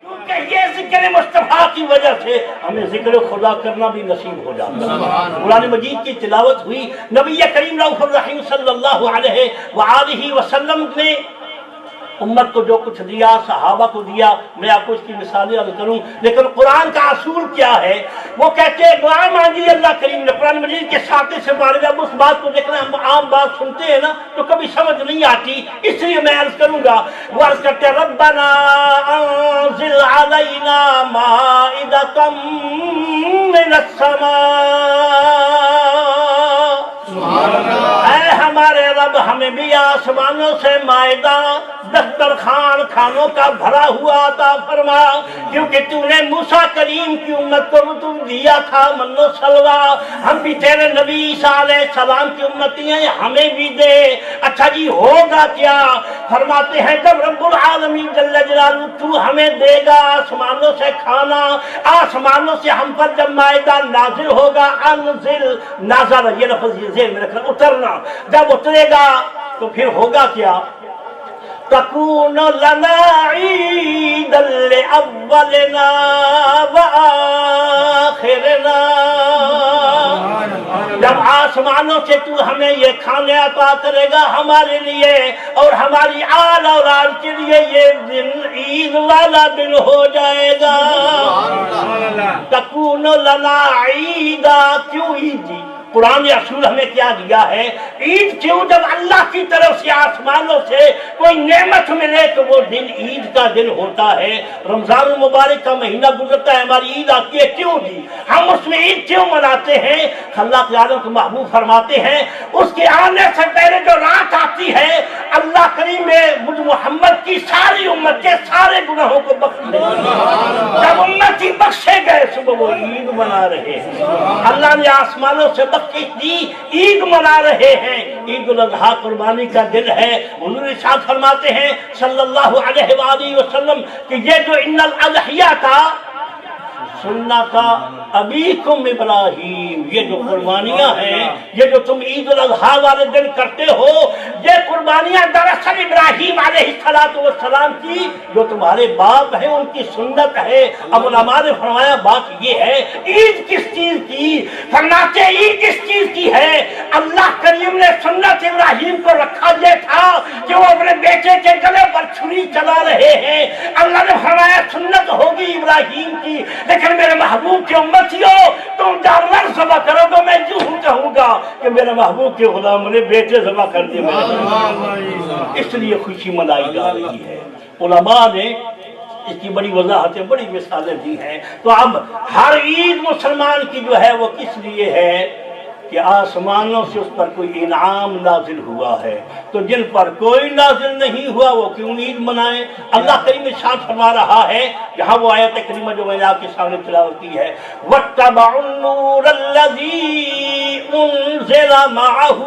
کیونکہ یہ ذکر مصطفیٰ کی وجہ سے ہمیں ذکر خدا کرنا بھی نصیب ہو جاتا ہے۔ قرآن مجید کی تلاوت ہوئی، نبی کریم رؤوف الرحیم صلی اللہ علیہ وآلہ وسلم نے امت کو جو کچھ دیا، صحابہ کو دیا، میں آپ کو اس کی مثالیں عرض کروں، لیکن قرآن کا اصول کیا ہے؟ وہ کہتے ہیں دعا مانگی اللہ کریم نے قرآن مجید کے ساتھ سے بارے میں۔ اب اس بات کو دیکھنا، ہم عام بات سنتے ہیں نا تو کبھی سمجھ نہیں آتی، اس لیے میں عرض کروں گا۔ وہ عرض کرتے ہیں ربنا انزل علینا مائدۃ من السماء، اے ہمارے رب ہمیں بھی آسمانوں سے مائدہ، دسترخوان کھانوں کا بھرا ہوا عطا فرما، کیونکہ تو نے موسیٰ کریم کی امت کو تو دیا تھا من و سلوہ، ہم بھی تیرے نبی عیسیٰ علیہ السلام کی امتی ہیں، ہمیں بھی دے۔ اچھا جی ہوگا کیا؟ فرماتے ہیں جب رب العالمین جل جلالہ تو ہمیں دے گا آسمانوں سے کھانا، آسمانوں سے ہم پر جب مائدہ نازل ہوگا، انزل نازل، یہ لفظ یہ ذہن میں رکھنا، اترنا، جب اترے گا تو پھر ہوگا کیا؟ تکون لنا عیدا لأولنا وآخرنا، جب آسمانوں سے تو ہمیں یہ کھانے عطا کرے گا ہمارے لیے اور ہماری آل اولاد کے لیے، یہ دن عید والا دن ہو جائے گا۔ تکون لنا عیدا، کیوں عید دی؟ قرآن نے اصول ہمیں کیا دیا ہے؟ عید کیوں؟ جب اللہ کی طرف سے آسمانوں سے کوئی نعمت ملے تو وہ دن عید کا دن ہوتا ہے۔ رمضان المبارک کا مہینہ گزرتا ہے، ہماری عید آتی ہے، کیوں دی؟ ہم اس میں عید کیوں مناتے ہیں؟ اللہ کے عالم کے محبوب فرماتے ہیں اس کے آنے سے پہلے جو رات آتی ہے اللہ کریم میں مجھ محمد کی ساری امت کے سارے گناہوں کو بخش دے۔ جب امتی بخشے گئے صبح وہ عید منا رہے ہیں، اللہ نے آسمانوں سے بخش دی، عید منا رہے ہیں۔ عید الاضحیٰ قربانی کا دن ہے۔ حضور ارشاد فرماتے ہیں صلی اللہ علیہ وآلہ وسلم کہ یہ جو ان الاضحیہ کا سنت ابیکم ابراہیم، یہ جو قربانیاں ہیں، یہ جو تم عید الاضحیٰ والے دن کرتے ہو، یہ قربانیاں دراصل ابراہیم علیہ السلام کی جو تمہارے باپ ہیں ان کی سنت ہے۔ اب علماء نے فرمایا بات یہ ہے عید کس چیز کی؟ فرماتے عید اس چیز کی ہے اللہ کریم نے سنت ابراہیم کو رکھا یہ تھا کہ وہ اپنے بیٹے کے گلے پر چھری چلا رہے ہیں۔ اللہ نے فرمایا سنت ہوگی ابراہیم کی، لیکن میرے محبوب کے امتیوں تم جانور ذبح کرو گے، میں یوں کہوں گا کہ میرے محبوب کے غلام نے بیٹے ذبح کر دیے، اس لیے خوشی منائی جا رہی ہے۔ علماء نے اس کی بڑی وضاحتیں، بڑی مثالیں دی ہیں۔ تو اب ہر عید مسلمان کی جو ہے وہ کس لیے ہے کہ آسمانوں سے اس پر کوئی انعام نازل ہوا ہے، تو جن پر کوئی نازل نہیں ہوا وہ کیوں عید منائیں؟ اللہ کریم ارشاد فرما رہا ہے، جہاں وہ آیت کریمہ جو میں نے آپ کے سامنے تلاوت کی ہے، وَاتَّبَعُوا النُّورَ الَّذِي أُنزِلَ مَعَهُ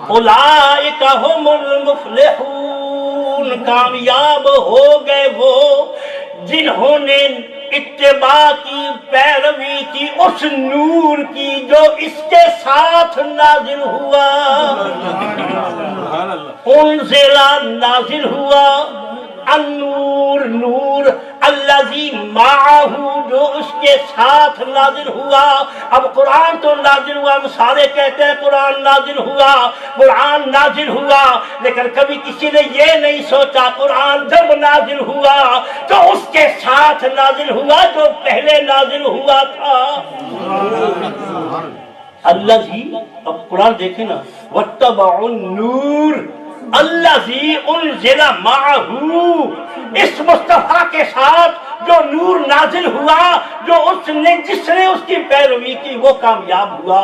أُولَئِكَ هُمُ الْمُفْلِحُونَ، کامیاب ہو گئے وہ جنہوں نے اتباع کی، پیروی کی اس نور کی جو اس کے ساتھ نازل ہوا، انزل نازل ہوا، النور نور، الذی معہ جو اس کے ساتھ نازل ہوا۔ اب قرآن تو نازل ہوا، ہم سارے کہتے ہیں قرآن نازل ہوا، قرآن نازل ہوا، لیکن کبھی کسی نے یہ نہیں سوچا قرآن جب نازل ہوا تو اس کے ساتھ نازل ہوا جو پہلے نازل ہوا تھا۔ الذی، اب قرآن دیکھیں نا، واتبعوا النور الذی انزل معہ، اس مصطفیٰ کے ساتھ جو نور نازل ہوا، جو جس نے اس کی پیروی کی وہ کامیاب ہوا۔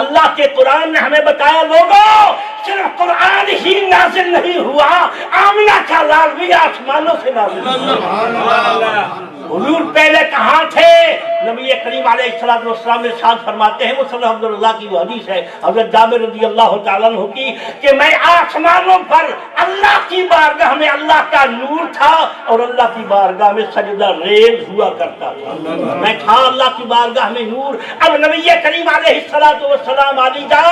اللہ کے قرآن نے ہمیں بتایا لوگوں صرف قرآن ہی نازل نہیں ہوا، آمنہ کا لال بھی آسمانوں سے نازل ہوا۔ حضور پہلے کہاں تھے؟ نبی کریم علیہ السلام نے ارشاد فرماتے ہیں، مسلم عبد اللہ کی وہ حدیث ہے حضرت جابر رضی اللہ تعالیٰ عنہ کی، کہ میں آسمانوں پر اللہ کی بارگاہ میں اللہ کا نور تھا اور اللہ کی بارگاہ میں سجدہ ریز ہوا کرتا تھا، میں تھا اللہ کی بارگاہ میں نور۔ اب نبی کریم علیہ السلام علی جا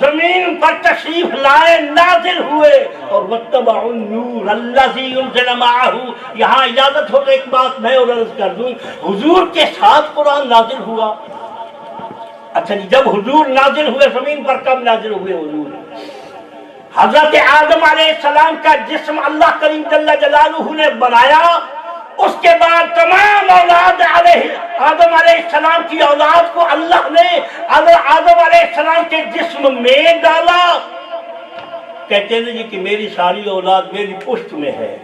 زمین پر تشریف لائے، نازل ہوئے اور واتبعوا النور الذی انزل معہ۔ یہاں اجازت ہو تو ایک بات میں اور عرض کر دوں، حضور کے ساتھ قرآن نازل ہوا۔ اچھا جی، جب حضور نازل ہوئے زمین پر کب نازل ہوئے حضور؟ حضرت آدم علیہ السلام کا جسم اللہ کریم جل جلالہ نے بنایا، اس کے بعد تمام اولاد آدم علیہ السلام کی اولاد کو اللہ نے آدم علیہ السلام کے جسم میں ڈالا۔ کہتے ہیں جی کہ میری ساری اولاد میری پشت میں ہے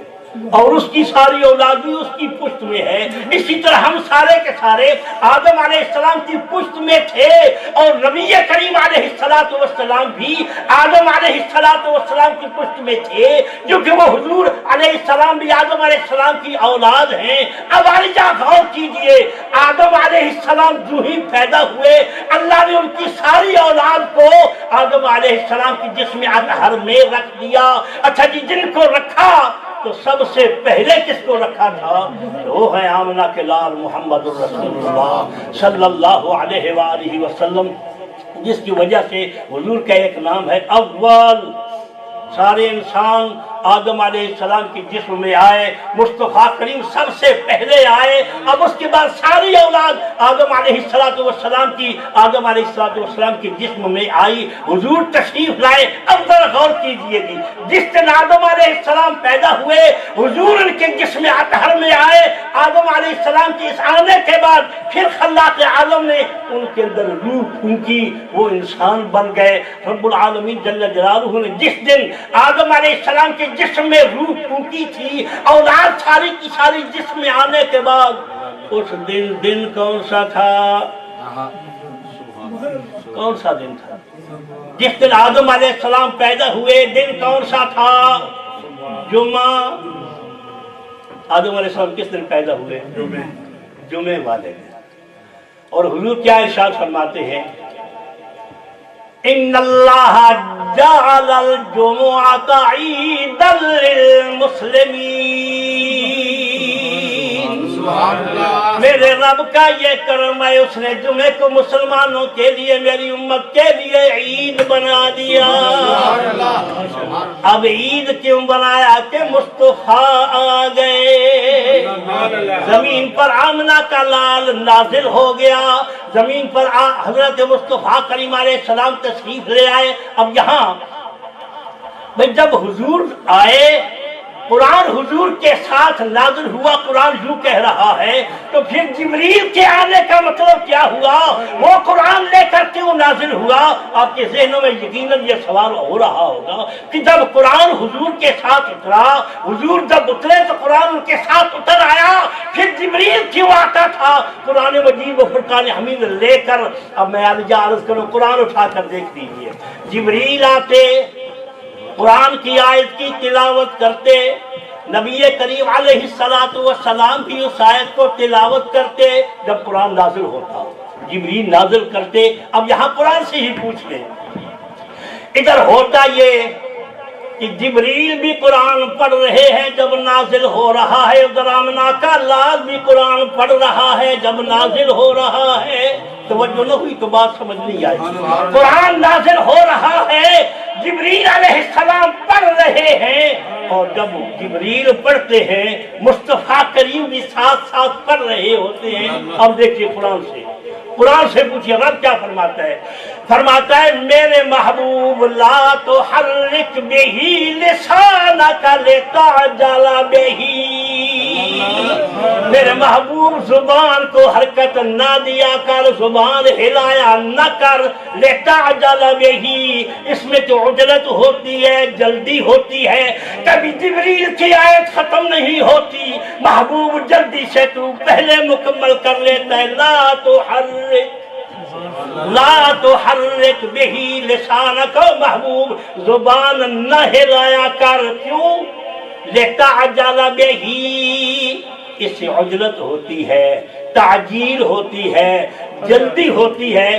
اور اس کی ساری اولاد بھی اس کی پشت میں ہے، اسی طرح ہم سارے کے سارے آدم علیہ السلام کی پشت میں تھے، اور نبی کریم علیہ السلام بھی آدم علیہ السلام کی پشت میں تھے، کیونکہ وہ حضور علیہ السلام بھی آدم علیہ السلام کی اولاد ہیں۔ اب عالیہ غور کیجئے، آدم علیہ السلام جو ہی پیدا ہوئے اللہ نے ان کی ساری اولاد کو آدم علیہ السلام کی جسم اطہر میں رکھ دیا۔ اچھا جی، جن کو رکھا تو سب سے پہلے کس کو رکھا تھا؟ وہ ہے آمنہ کے لال محمد الرسول اللہ صلی اللہ علیہ وآلہ وسلم، جس کی وجہ سے حضور کا ایک نام ہے اول۔ سارے انسان آدم علیہ السلام کی جسم میں آئے، مصطفیٰ کریم سب سے پہلے آئے، اب اس کے بعد ساری اولاد آدم علیہ السلام کی جسم میں آئی، حضور تشریف لائے۔ اب ذرا غور کیجئے گی، جس دن آدم علیہ السلام پیدا ہوئے حضور ان کے جسم اطہر میں آئے، آدم علیہ السلام کے اس آنے کے بعد پھر خلاق عالم نے ان کے اندر روح پھونکی، وہ انسان بن گئے۔ رب العالمین جل جلالہ نے جس دن آدم علیہ السلام کے جسم میں روح پھونکی تھی، اولاد ساری کی ساری جسم میں آنے کے بعد، اس دن کون سا تھا؟ کون سا دن تھا؟ جس دن آدم علیہ السلام پیدا ہوئے دن کون سا تھا؟ جمعہ۔ آدم علیہ السلام کس دن پیدا ہوئے؟ جمعے والے دن۔ اور حضور کیا ارشاد فرماتے ہیں؟ ان اللہ جعل الجمعۃ عیدا للمسلمین۔ میرے رب کا یہ کرم ہے، اس نے جمعے کو مسلمانوں کے لیے، میری امت کے لیے عید بنا دیا۔ اب عید کیوں بنایا؟ کہ مصطفیٰ آ گئے، زمین پر آمنہ کا لال نازل ہو گیا، زمین پر حضرت مصطفیٰ کریم علیہ السلام تشریف لے آئے۔ اب یہاں بھئی جب حضور آئے، قرآن حضور کے ساتھ نازل ہوا، قرآن یوں کہہ رہا ہے، تو پھر جبریل کے آنے کا مطلب کیا ہوا؟ وہ قرآن لے کر کیوں نازل ہوا؟ آپ کے ذہنوں میں یقیناً یہ سوال ہو رہا ہوگا کہ جب قرآن حضور کے ساتھ اترا، حضور جب اترے تو قرآن ان کے ساتھ اتر آیا، پھر جبریل کیوں آتا تھا قرآن مجید و فرقان حمید لے کر؟ اب میں عرض کروں، قرآن اٹھا کر دیکھ لیجیے، جبریل آتے، قرآن کی آیت کی تلاوت کرتے، نبی کریم علیہ السلام بھی اس آیت کو تلاوت کرتے جب قرآن نازل ہوتا، جبریل نازل کرتے۔ اب یہاں قرآن سے ہی پوچھ لیں، ادھر ہوتا یہ کہ جبریل بھی قرآن پڑھ رہے ہیں جب نازل ہو رہا ہے، ادھر آمنہ کا لال بھی قرآن پڑھ رہا ہے جب نازل ہو رہا ہے۔ توجہ نہ ہوئی تو بات سمجھ نہیں آئی۔ قرآن نازل ہو رہا ہے، جبریل علیہ السلام پڑھ رہے ہیں، اور جب جبریل پڑھتے ہیں مصطفیٰ کریم بھی ساتھ ساتھ پڑھ رہے ہوتے ہیں۔ اب دیکھیے قرآن سے پوچھئے رب کیا فرماتا ہے؟ فرماتا ہے میرے محبوب لا تحرک بہی لسانک لتعجل بہی، میرے محبوب زبان کو حرکت نہ دیا کر، زبان ہلایا نہ کر، لتعجل بہی، اس میں تو عجلت ہوتی ہے، جلدی ہوتی ہے، کبھی جبریل کی آیت ختم نہیں ہوتی، محبوب جلدی سے تو پہلے مکمل کر لیتا ہے۔ لا تحرک بہی لسانک، محبوب زبان نہ ہلایا کر، کیوں؟ لتعجل بہی، اس سے عجلت ہوتی ہے، تعجیل ہوتی ہے، جلدی ہوتی ہے۔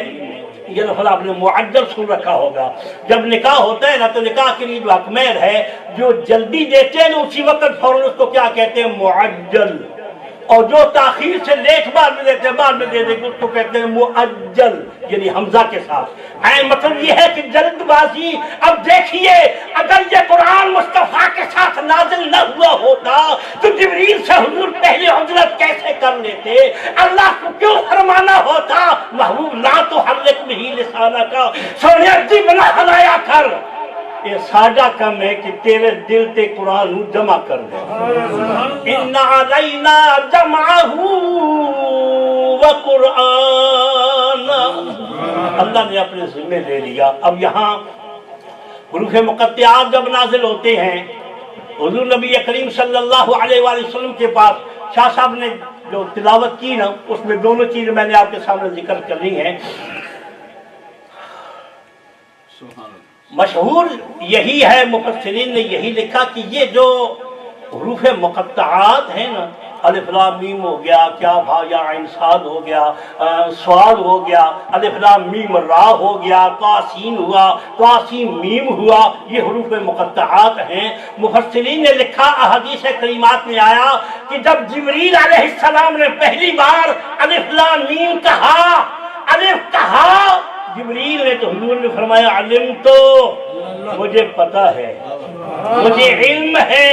یہ لفظ آپ نے معجل سن رکھا ہوگا۔ جب نکاح ہوتا ہے نا تو نکاح کے لیے جو حکمین ہے، جو جلدی دیتے ہیں نا اسی وقت فوراً اس کو کیا کہتے ہیں؟ معجل۔ اور جو تاخیر سے لیٹ بعد میں دیتے ہیں، بعد میں دے دیں گے، اس کو کہتے ہیں معجل، یعنی حمزہ کے ساتھ۔ مطلب یہ ہے کہ جلد بازی۔ اب دیکھیے اگر یہ قرآن مصطفیٰ کے ساتھ نازل نہ ہوا ہوتا تو جبریل سے حضور پہلے عجلت کیسے کر لیتے؟ اللہ کو کیوں فرمانا ہوتا محبوب لا تحرک بہ لسانک، سونے جی بنا ہلایا کر؟ یہ سادہ کم ہے کہ تیرے دل تے قرآن جمع کر دے۔ اِنَّ عَلَيْنَا جَمْعَهُ وَقُرْآنَ، اللہ نے اپنے ذمہ لے لیا۔ اب یہاں حروف مقطعات جب نازل ہوتے ہیں، حضور نبی کریم صلی اللہ علیہ وآلہ وسلم کے پاس شاہ صاحب نے جو تلاوت کی نا، اس میں دونوں چیزیں میں نے آپ کے سامنے ذکر کرنی ہیں۔ مشہور یہی ہے، مفسرین نے یہی لکھا کہ یہ جو حروف مقطعات ہیں نا، الف لام میم ہو گیا، کیا بھا یا عین صاد ہو گیا، سواد ہو گیا، الف لام میم را ہو گیا، قاسین ہوا، قاسین میم ہوا، یہ حروف مقطعات ہیں۔ مفسرین نے لکھا، احادیث کریمات میں آیا کہ جب جبریل علیہ السلام نے پہلی بار الف لام میم کہا، الف کہا جبریل نے، تو حضور نے فرمایا علم تو مجھے پتا ہے، مجھے علم ہے۔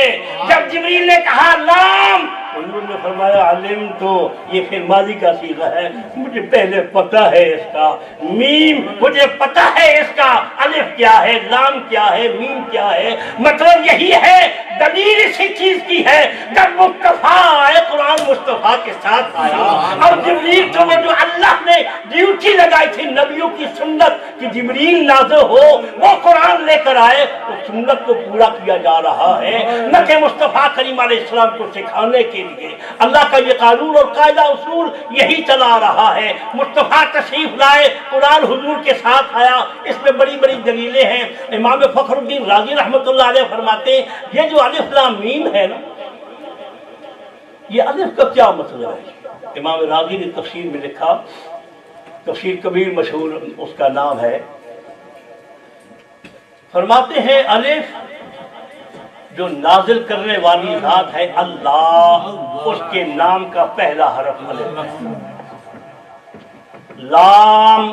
جب جبریل نے کہا لام، حضور نے فرمایا علم تو، یہ پھر ماضی کا صیغہ ہے، مجھے پہلے پتا ہے اس کا۔ میم، مجھے پتا ہے اس کا، الف کیا ہے، لام کیا ہے، میم کیا ہے۔ مطلب یہی ہے، دلیل اسی چیز کی ہے، جب مصطفیٰ آئے، قرآن مصطفیٰ کے ساتھ آیا، اور جبریل تو وہ جو اللہ نے ڈیوٹی لگائی تھی نبیوں کی سنت کہ جبریل نازل ہو، وہ قرآن لے کر آئے، اس سنت کو پورا کیا جا رہا ہے، نہ کہ مصطفیٰ کریم علیہ السلام کو سکھانے کے لیے۔ اللہ کا یہ قانون اور قاعدہ اصول یہی چلا رہا ہے۔ مصطفیٰ تشریف لائے، قرآن حضور کے ساتھ آیا، اس میں بڑی بڑی دلیلیں ہیں۔ امام فخر الدین رازی رحمۃ اللہ علیہ فرماتے ہیں، یہ جو الف لام میم ہے نا، یہ الف کا کیا مطلب ہے؟ امام رازی نے تفسیر میں لکھا، تفسیر کبیر مشہور اس کا نام ہے، فرماتے ہیں الف جو نازل کرنے والی ذات ہے اللہ، اس کے نام کا پہلا حرف الف ہے۔ لام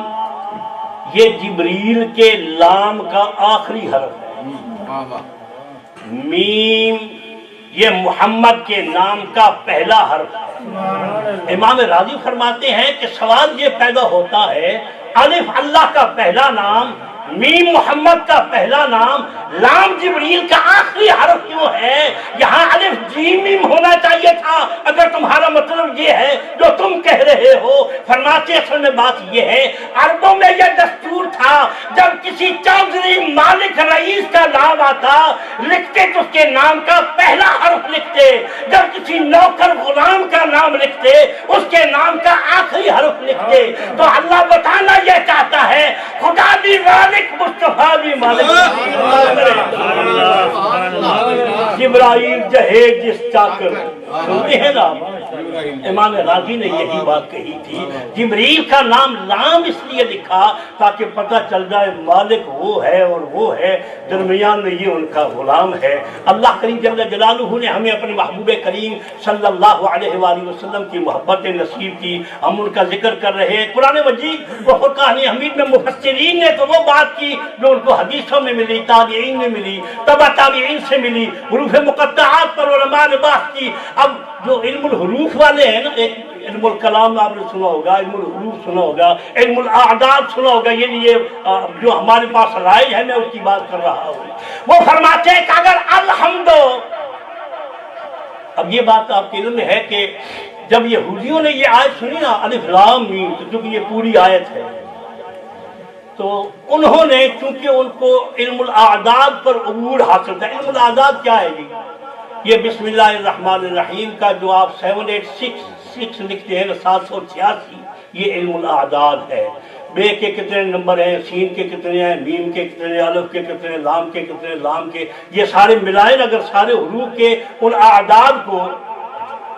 یہ جبریل کے لام کا آخری حرف ہے۔ میم یہ محمد کے نام کا پہلا حرف ہے۔ امام راضی فرماتے ہیں کہ سوال یہ پیدا ہوتا ہے، الف اللہ کا پہلا نام، میم محمد کا پہلا نام، لام جبریل کا آخری حرف کیوں ہے؟ یہاں الف جیم میم ہونا چاہیے تھا اگر تمہارا مطلب یہ ہے جو تم کہہ رہے ہو۔ فرماتے اصل میں بات یہ ہے، عربوں میں یہ دستور تھا، جب کسی چودھری مالک رئیس کا نام آتا، لکھتے تو اس کے نام کا پہلا حرف لکھتے، جب کسی نوکر غلام کا نام لکھتے اس کے نام کا آخری حرف لکھتے۔ تو اللہ بتانا یہ چاہتا ہے، خدا بھی مالک، مصطفیٰ بھی مالک، جبرائیل جہیز جس چاکر، سنتے ہیں نا؟ امام غازی نے یہی بات کہی تھی، جبریل کا نام لام اس لیے لکھا تاکہ پتہ چل جائے مالک وہ ہے اور وہ ہے، درمیان میں یہ ان کا غلام ہے۔ اللہ کریم جل جلالہ نے ہمیں اپنے محبوب کریم صلی اللہ علیہ وآلہ وسلم کی محبت نصیب کی، ہم ان کا ذکر کر رہے ہیں۔ قرآن مجید و فرقان حمید میں مفسرین نے تو وہ بات کی جو ان کو حدیثوں میں ملی، تابعین میں ملی، تبع تابعین سے ملی، حروف مقطعات پر علماء نے بات کی۔ اب جو علم الحروف والے ہیں نا، ایک علم الکلام آپ نے سنا ہوگا، علم الحروف سنا ہوگا، علم الاعداد سنا ہوگا، یہ جو ہمارے پاس رائج ہے، میں اس کی بات کر رہا ہوں۔ وہ فرماتے ہیں کہ اگر الحمد، اب یہ بات آپ کے علم میں ہے کہ جب یہودیوں نے یہ آیت سنی نا الف لام میم، تو چونکہ یہ پوری آیت ہے تو انہوں نے، چونکہ ان کو علم الاعداد پر عبور حاصل تھا۔ علم الاعداد کیا ہے جی؟ یہ بسم اللہ الرحمن الرحیم کا جو آپ 786 لکھتے ہیں، 786، یہ علم الاعداد ہے۔ بے کے کتنے نمبر ہیں، سین کے کتنے ہیں، میم کے کتنے، الف کے کتنے، لام کے کتنے، لام کے، یہ سارے ملائیں اگر سارے حروف کے ان اعداد کو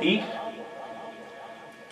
30